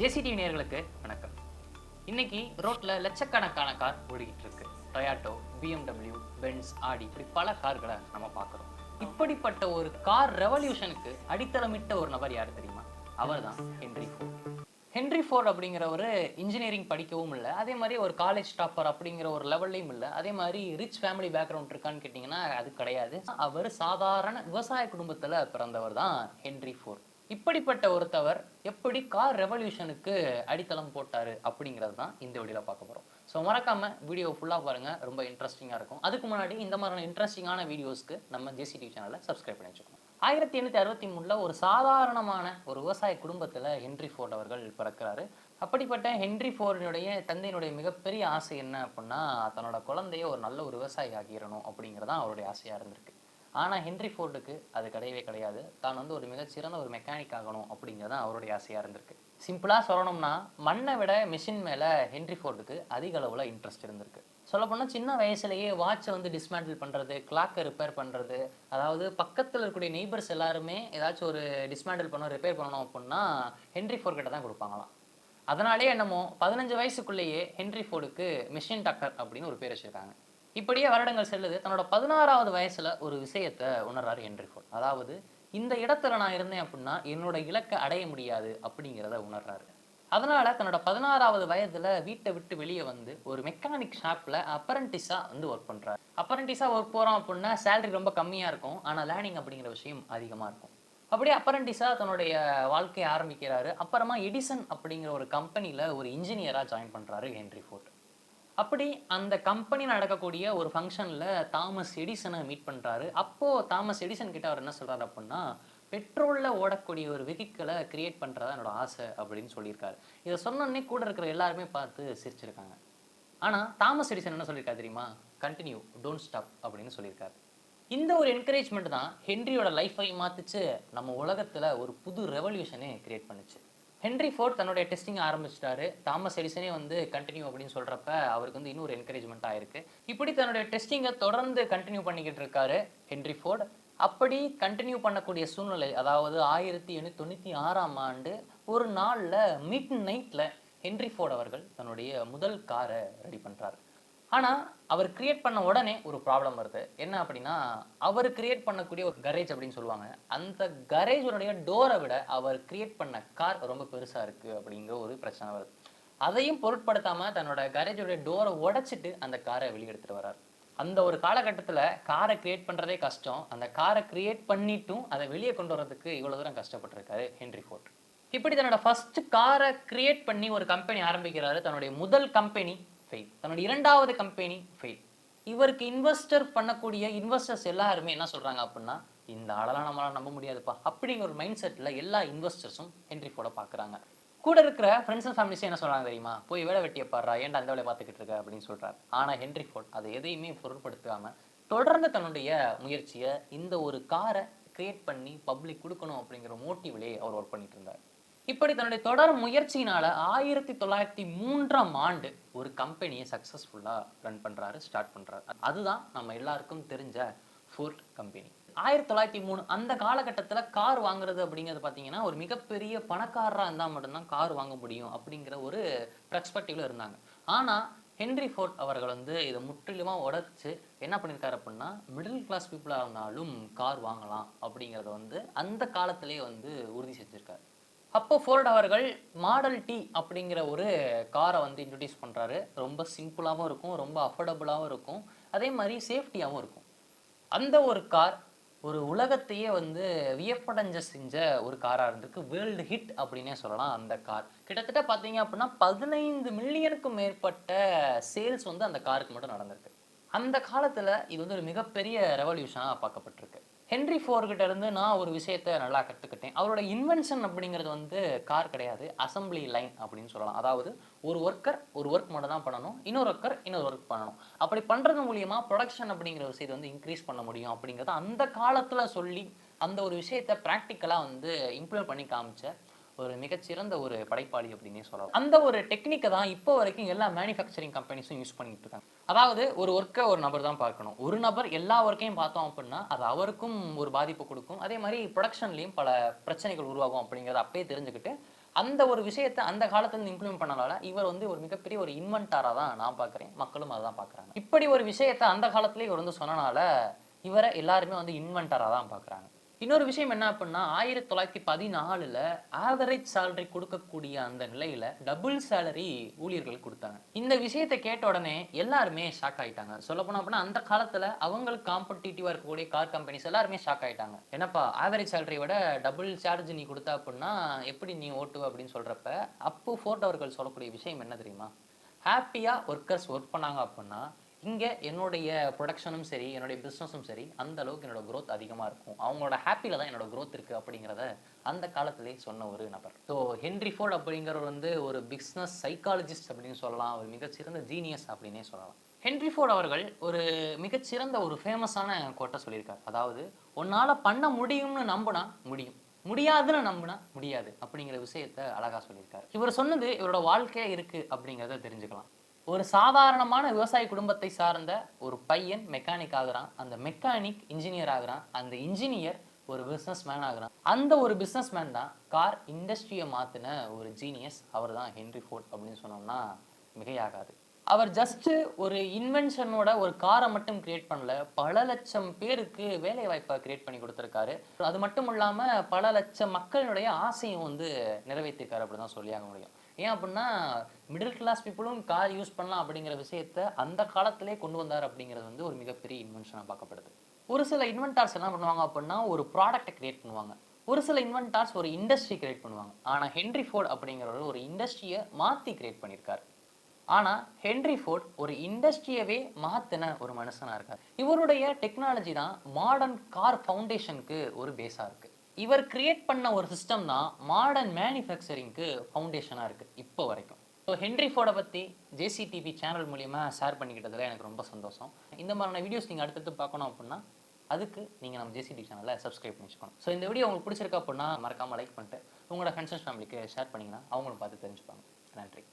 ஜேசிடிவி நேயர்களுக்கு வணக்கம். இன்னைக்கு ரோட்ல லட்சக்கணக்கான கார் ஓடிக்கிட்டு இருக்கு. டொயாட்டோ, பிஎம்டபிள்யூ, பென்ஸ், ஆடி இப்படி பல கார்களை நம்ம பார்க்குறோம். இப்படிப்பட்ட ஒரு கார் ரெவல்யூஷனுக்கு அடித்தளமிட்ட ஒரு நபர் யார் தெரியுமா? அவர் தான் ஹென்ரி ஃபோர்ட். ஹென்ரி ஃபோர்ட் அப்படிங்கிற ஒரு இன்ஜினியரிங் படிக்கவும் இல்லை, அதே மாதிரி ஒரு காலேஜ் டாப்பர் அப்படிங்கிற ஒரு லெவல்லையும் இல்லை, அதே மாதிரி ரிச் ஃபேமிலி பேக்ரவுண்ட் இருக்கான்னு கேட்டிங்கன்னா அது கிடையாது. அவர் சாதாரண விவசாய குடும்பத்தில் பிறந்தவர் தான் ஹென்ரி ஃபோர்ட். இப்படிப்பட்ட ஒருத்தவர் எப்படி கார் ரெவல்யூஷனுக்கு அடித்தளம் போட்டாரு அப்படிங்கிறது தான் இந்த வீடியோவில் பார்க்க போகிறோம். ஸோ மறக்காம வீடியோ ஃபுல்லாக பாருங்க, ரொம்ப இன்ட்ரெஸ்டிங்காக இருக்கும். அதுக்கு முன்னாடி இந்த மாதிரியான இன்ட்ரெஸ்டிங்கான வீடியோஸ்க்கு நம்ம ஜேசிடிவி சேனலை சப்ஸ்கிரைப் பண்ணி வச்சுக்கணும். 1863 ஒரு சாதாரணமான ஒரு விவசாய குடும்பத்தில் ஹென்ரி ஃபோர்ட் அவர்கள் பிறக்கிறாரு. அப்படிப்பட்ட ஹென்ரி ஃபோர்டினுடைய தந்தையினுடைய மிகப்பெரிய ஆசை என்ன அப்படின்னா, தன்னோட குழந்தைய ஒரு நல்ல ஒரு விவசாயி ஆகிடணும் அப்படிங்கிறதான் அவருடைய ஆசையாக இருந்திருக்கு. ஆனால் ஹென்ரி ஃபோர்டுக்கு அது கிடையவே கிடையாது. தான் வந்து ஒரு மிகச்சிறந்த ஒரு மெக்கானிக் ஆகணும் அப்படிங்கிறது தான் அவருடைய ஆசையாக இருந்திருக்கு. சிம்பிளாக சொல்லணும்னா, மண்ணை விட மிஷின் மேலே ஹென்ரி ஃபோர்டுக்கு அதிக அளவில் இன்ட்ரெஸ்ட் இருந்திருக்கு. சொல்லப்போனால் சின்ன வயசுலேயே வாட்சை வந்து டிஸ்மேண்டில் பண்ணுறது, கிளாக்கை ரிப்பேர் பண்ணுறது, அதாவது பக்கத்தில் இருக்கக்கூடிய நெய்பர்ஸ் எல்லாருமே ஏதாச்சும் ஒரு டிஸ்மேண்டில் பண்ணணும், ரிப்பேர் பண்ணணும் அப்படின்னா ஹென்ரி ஃபோர்ட் கிட்ட தான் கொடுப்பாங்களாம். அதனாலே என்னமோ 15 வயசுக்குள்ளேயே ஹென்ரி ஃபோர்டுக்கு மிஷின் டாக்டர் அப்படின்னு ஒரு பேர் வச்சுருக்காங்க. இப்படியே வருடங்கள் செல்லுது. தன்னோட 16வது வயசுல ஒரு விஷயத்தை உணர்றாரு ஹென்ரி ஃபோர்ட். அதாவது இந்த இடத்துல நான் இருந்தேன் அப்படின்னா என்னோட இலக்கை அடைய முடியாது அப்படிங்கிறத உணர்றாரு. அதனால தன்னோட 16வது வயதுல வீட்டை விட்டு வெளியே வந்து ஒரு மெக்கானிக் ஷாப்ல அப்பரண்டிஸா வந்து ஒர்க் பண்றாரு. அப்பரண்டிஸா ஒர்க் போறோம் அப்படின்னா சேலரி ரொம்ப கம்மியா இருக்கும், ஆனா லேர்னிங் அப்படிங்கிற விஷயம் அதிகமா இருக்கும். அப்படியே அப்பரண்டிஸா தன்னுடைய வாழ்க்கையை ஆரம்பிக்கிறாரு. அப்புறமா எடிசன் அப்படிங்கிற ஒரு கம்பெனில ஒரு இன்ஜினியரா ஜாயின் பண்றாரு ஹென்ரி ஃபோர்ட். அப்படி அந்த கம்பெனி நடக்கக்கூடிய ஒரு ஃபங்க்ஷனில் தாமஸ் எடிசனை மீட் பண்ணுறாரு. அப்போது தாமஸ் எடிசன் கிட்ட அவர் என்ன சொல்கிறாரு அப்படின்னா, பெட்ரோலில் ஓடக்கூடிய ஒரு வெஹிக்கிளை கிரியேட் பண்ணுறதா என்னோட ஆசை அப்படின்னு சொல்லியிருக்காரு. இதை சொன்னோடனே கூட இருக்கிற எல்லாருமே பார்த்து சிரிச்சிருக்காங்க. ஆனால் தாமஸ் எடிசன் என்ன சொல்லியிருக்காரு தெரியுமா? கண்டினியூ, டோன்ட் ஸ்டாப் அப்படின்னு சொல்லியிருக்காரு. இந்த ஒரு என்கரேஜ்மெண்ட் தான் ஹென்ரியோட லைஃபை மாற்றுச்சு, நம்ம உலகத்தில் ஒரு புது ரெவல்யூஷனே கிரியேட் பண்ணுச்சு. ஹென்ரி ஃபோர்ட் தன்னுடைய டெஸ்டிங் ஆரம்பிச்சிட்டாரு. தாமஸ் எடிசனே வந்து கண்டினியூ அப்படின்னு சொல்கிறப்ப அவருக்கு வந்து இன்னொரு என்கரேஜ்மெண்ட் ஆயிருக்கு. இப்படி தன்னுடைய டெஸ்டிங்கை தொடர்ந்து கண்டினியூ பண்ணிக்கிட்டு இருக்காரு ஹென்ரி ஃபோர்ட். அப்படி கண்டினியூ பண்ணக்கூடிய சூழ்நிலை, அதாவது 1896ஆம் ஆண்டு ஒரு நாளில் மிட் நைட்டில் ஹென்ரி ஃபோர்ட் அவர்கள் தன்னுடைய முதல் காரை ரெடி பண்ணுறாரு. ஆனால் அவர் கிரியேட் பண்ண உடனே ஒரு ப்ராப்ளம் வருது. என்ன அப்படின்னா, அவர் கிரியேட் பண்ணக்கூடிய ஒரு கரேஜ் அப்படின்னு சொல்லுவாங்க. அந்த கரேஜுடைய டோரை விட அவர் கிரியேட் பண்ண கார் ரொம்ப பெருசாக இருக்குது அப்படிங்கிற ஒரு பிரச்சனை வருது. அதையும் பொருட்படுத்தாமல் தன்னோட கரேஜுடைய டோரை உடைச்சிட்டு அந்த காரை வெளியே எடுத்துகிட்டு வர்றார். அந்த ஒரு காலகட்டத்தில் காரை கிரியேட் பண்ணுறதே கஷ்டம். அந்த காரை கிரியேட் பண்ணிட்டும் அதை வெளியே கொண்டு வரதுக்கு இவ்வளோ தூரம் கஷ்டப்பட்டிருக்காரு ஹென்ரி ஃபோர்ட். இப்படி தன்னோட ஃபர்ஸ்ட் காரை கிரியேட் பண்ணி ஒரு கம்பெனி ஆரம்பிக்கிறாரு. தன்னுடைய முதல் கம்பெனி ஃபெயில். தன்னோட இரண்டாவது கம்பெனி ஃபெயில். இவருக்கு இன்வெஸ்டர் பண்ணக்கூடிய இன்வெஸ்டர்ஸ் எல்லாருமே என்ன சொல்றாங்க அப்படின்னா, இந்த ஆளெல்லாம் நம்மளால நம்ப முடியாதுப்பா அப்படிங்கிற ஒரு மைண்ட் செட்ல எல்லா இன்வெஸ்டர்ஸும் ஹென்ரி ஃபோர்டை பார்க்குறாங்க. கூட இருக்கிற ஃப்ரெண்ட்ஸ் அண்ட் ஃபேமிலிஸே என்ன சொல்றாங்க தெரியுமா? போய் வேலை வெட்டியை பாடுறா, ஏன்டா அந்த வேலையை பார்த்துக்கிட்டு இருக்க அப்படின்னு சொல்றாரு. ஆனால் ஹென்ரி ஃபோர்ட் அதை எதையுமே பொருட்படுத்தாம தொடர்ந்து தன்னுடைய முயற்சியை இந்த ஒரு காரை கிரியேட் பண்ணி பப்ளிக் கொடுக்கணும் அப்படிங்கிற மோட்டிவ்லேயே அவர் ஒர்க் பண்ணிட்டு இருந்தார். இப்படி தன்னுடைய தொடர் முயற்சியினால 1903ஆம் ஆண்டு ஒரு கம்பெனியை சக்சஸ்ஃபுல்லா ரன் பண்றாரு, ஸ்டார்ட் பண்றாரு. அதுதான் நம்ம எல்லாருக்கும் தெரிஞ்ச ஃபோர்ட் கம்பெனி. 1903 அந்த காலகட்டத்தில் கார் வாங்குறது அப்படிங்கிறது பார்த்தீங்கன்னா, ஒரு மிகப்பெரிய பணக்காரராக இருந்தால் மட்டும்தான் கார் வாங்க முடியும் அப்படிங்கிற ஒரு பெர்ஸ்பெக்டிவ்ல இருந்தாங்க. ஆனால் ஹென்ரி ஃபோர்ட் அவர்கள் வந்து இதை முற்றிலுமாக உடைச்சு என்ன பண்ணியிருக்காரு அப்படின்னா, மிடில் கிளாஸ் பீப்புளாக இருந்தாலும் கார் வாங்கலாம் அப்படிங்கிறத வந்து அந்த காலத்திலேயே வந்து உறுதி செஞ்சிருக்காரு. அப்போ ஃபோர்ட் அவர்கள் மாடல் டி அப்படிங்கிற ஒரு காரை வந்து இன்ட்ரடியூஸ் பண்ணுறாரு. ரொம்ப சிம்பிளாகவும் இருக்கும், ரொம்ப அஃபோர்டபுளாகவும் இருக்கும், அதே மாதிரி சேஃப்டியாகவும் இருக்கும். அந்த ஒரு கார் ஒரு உலகத்தையே வந்து வியப்படைஞ்ச செஞ்ச ஒரு காராக இருந்திருக்கு. வேர்ல்டு ஹிட் அப்படின்னே சொல்லலாம். அந்த கார் கிட்டத்தட்ட பார்த்தீங்க அப்படின்னா 15 மில்லியனுக்கும் மேற்பட்ட சேல்ஸ் வந்து அந்த காருக்கு மட்டும் நடந்திருக்கு. அந்த காலத்தில் இது வந்து ஒரு மிகப்பெரிய ரெவல்யூஷனாக பார்க்கப்பட்டிருக்கு. ஹென்ரி ஃபோர்கிட்ட இருந்து நான் ஒரு விஷயத்தை நல்லா கற்றுக்கிட்டேன். அவரோட இன்வென்ஷன் அப்படிங்கிறது வந்து கார் கிடையாது, அசம்பிளி லைன் அப்படின்னு சொல்லலாம். அதாவது ஒரு ஒர்க்கர் ஒரு ஒர்க் மட்டும் தான் பண்ணணும், இன்னொரு ஒர்க்கர் இன்னொரு ஒர்க் பண்ணணும். அப்படி பண்ணுறது மூலியமா ப்ரொடக்ஷன் அப்படிங்கிற விஷயத்தை வந்து இன்க்ரீஸ் பண்ண முடியும் அப்படிங்கிறத அந்த காலத்தில் சொல்லி அந்த ஒரு விஷயத்தை ப்ராக்டிக்கலாக வந்து இம்ப்ளிமெண்ட் பண்ணி காமிச்ச ஒரு மிகச்சிறந்த ஒரு படைப்பாளி அப்படின்னே சொல்லலாம். அந்த ஒரு டெக்னிக்கை தான் இப்போ வரைக்கும் எல்லா மேனுஃபேக்சரிங் கம்பெனிஸும் யூஸ் பண்ணிட்டு இருக்காங்க. அதாவது ஒரு ஒர்க்கை ஒரு நபர் தான் பார்க்கணும். ஒரு நபர் எல்லா ஒர்க்கையும் பார்த்தோம் அப்படின்னா அது அவருக்கும் ஒரு பாதிப்பு கொடுக்கும். அதே மாதிரி ப்ரொடக்ஷன்லையும் பல பிரச்சனைகள் உருவாகும் அப்படிங்கிறத அப்பயே தெரிஞ்சுக்கிட்டு அந்த ஒரு விஷயத்த அந்த காலத்துல இருந்து இம்ப்ளிமெண்ட் பண்ணனால இவர் வந்து ஒரு மிகப்பெரிய ஒரு இன்வென்டாரா தான் நான் பார்க்கிறேன். மக்களும் அதான் பார்க்குறாங்க. இப்படி ஒரு விஷயத்த அந்த காலத்திலேயே இவர் வந்து சொன்னனால, இவர எல்லாருமே வந்து இன்வென்டரா தான் பார்க்குறாங்க. இன்னொரு விஷயம் என்ன அப்டின்னா, 1914ல ஆவரேஜ் சேலரி குடுக்கக்கூடிய அந்த நிலையில, டபுள் சேலரி ஊழியர்களுக்கு குடுத்தாங்க. இந்த விஷயத்த கேட்ட உடனே எல்லாருமே ஷாக் ஆயிட்டாங்க. சொல்லப்போனா அப்டின்னா, அந்த காலத்துல அவங்களுக்கு காம்படிட்டிவா இருக்கக்கூடிய கார் கம்பெனிஸ் எல்லாருமே ஷாக் ஆயிட்டாங்க. "என்னப்பா ஆவரேஜ் சேலரிய விட டபுள் சார்ஜ் நீ குடுத்த அப்டின்னா, எப்படி நீ ஓட்டுவ?" அப்படின்னு சொல்றப்ப, அப்போ ஃபோர்ட் அவர்கள் சொல்லக்கூடிய விஷயம் என்ன தெரியுமா? ஹேப்பியா வொர்க்கர்ஸ் வொர்க் பண்ணாங்க அப்டின்னா, இங்க என்னுடைய புரொடக்ஷனும் சரி, என்னுடைய பிசினஸும் சரி, அந்த அளவுக்கு என்னோட குரோத் அதிகமா இருக்கும். அவங்களோட ஹேப்பில தான் என்னோட குரோத் இருக்கு அப்படிங்கிறத அந்த காலத்திலேயே சொன்ன ஒரு நபர். ஸோ ஹென்றி ஃபோர்ட் அப்படிங்கிறவர் வந்து ஒரு பிசினஸ் சைக்காலஜிஸ்ட் அப்படின்னு சொல்லலாம். ஒரு மிகச்சிறந்த ஜீனியஸ் அப்படின்னே சொல்லலாம். ஹென்றி ஃபோர்ட் அவர்கள் ஒரு மிகச்சிறந்த ஒரு ஃபேமஸான கோட்ட சொல்லியிருக்கார். அதாவது, "உன்னால பண்ண முடியும்னு நம்புனா முடியும். முடியாதுன்னு நம்புனா முடியாது." அப்படிங்கிற விஷயத்த அழகா சொல்லியிருக்காரு. இவர் சொன்னது இவரோட வாழ்க்கையில இருக்கு அப்படிங்கிறத தெரிஞ்சுக்கலாம். ஒரு சாதாரணமான விவசாய குடும்பத்தை சார்ந்த ஒரு பையன் மெக்கானிக் ஆகுறான். அந்த மெக்கானிக் இன்ஜினியர் ஆகுறான். அந்த இன்ஜினியர் ஒரு பிசினஸ் மேன் ஆகுறான். அந்த ஒரு பிசினஸ் மேன் தான் கார் இண்டஸ்ட்ரிய மாத்துன ஒரு ஜீனியஸ். அவர் தான் ஹென்றி ஃபோர்ட் அப்படின்னு சொன்னோம்னா மிகையாகாது. அவர் ஜஸ்ட் ஒரு இன்வென்ஷனோட ஒரு கார மட்டும் கிரியேட் பண்ணல. பல லட்சம் பேருக்கு வேலைவாய்ப்ப கிரியேட் பண்ணி குடுத்திருக்காரு. அது மட்டும் இல்லாம பல லட்சம் மக்களினுடைய ஆசையும் வந்து நிறைவேத்திருக்காரு அப்படின்னு தான் சொல்லியாக முடியும். ஏன் அப்டின்னா, மிடில் கிளாஸ் பீப்பிளும் கார் யூஸ் பண்ணலாம் அப்படிங்கிற விஷயத்த அந்த காலத்திலேயே கொண்டு வந்தார் அப்படிங்கிறது வந்து ஒரு மிகப்பெரிய இன்வென்ஷனா பார்க்கப்படுது. ஒரு சில இன்வென்டார்ஸ் என்ன பண்ணுவாங்க அப்டின்னா, ஒரு ப்ராடக்ட்ட கிரியேட் பண்ணுவாங்க. ஒரு சில இன்வென்டார்ஸ் ஒரு இண்டஸ்ட்ரி கிரியேட் பண்ணுவாங்க. ஆனா ஹென்றி ஃபோர்ட் அப்படிங்கிறவர் ஒரு இண்டஸ்ட்ரிய மாத்தி கிரியேட் பண்ணியிருக்காரு. ஆனா, ஹென்றி ஃபோர்ட் ஒரு இண்டஸ்ட்ரியவே மாத்துன ஒரு மனுஷனா இருக்காரு. இவருடைய டெக்னாலஜி தான் மாடர்ன் கார் ஃபவுண்டேஷனுக்கு ஒரு பேஸா இருக்கு. இவர் கிரியேட் பண்ண ஒரு சிஸ்டம் தான் மாடர்ன் மேனுஃபேக்சரிங்க்கு ஃபவுண்டேஷனா இருக்கு, இப்போ வரைக்கும். ஸோ ஹென்றி ஃபோர்ட பத்தி ஜேசிடிவி சேனல் மூலியமா ஷேர் பண்ணிக்கிட்டதுல எனக்கு ரொம்ப சந்தோஷம். இந்த மாதிரியான வீடியோஸ் நீங்க அடுத்தடுத்து பார்க்கணும் அப்படின்னா, அதுக்கு நீங்க நம்ம ஜேசிடிவி சேனலை சப்ஸ்கிரைப் பண்ணி வச்சுக்கணும். ஸோ இந்த வீடியோ உங்களுக்கு பிடிச்சிருக்கு அப்படின்னா, மறக்காம லைக் பண்ணிட்டு, உங்களோட ஃப்ரெண்ட்ஸ் அண்ட் ஃபேமிலிக்கு ஷேர் பண்ணீங்கன்னா, அவங்களும் பார்த்து தெரிஞ்சுப்பாங்க. நன்றி.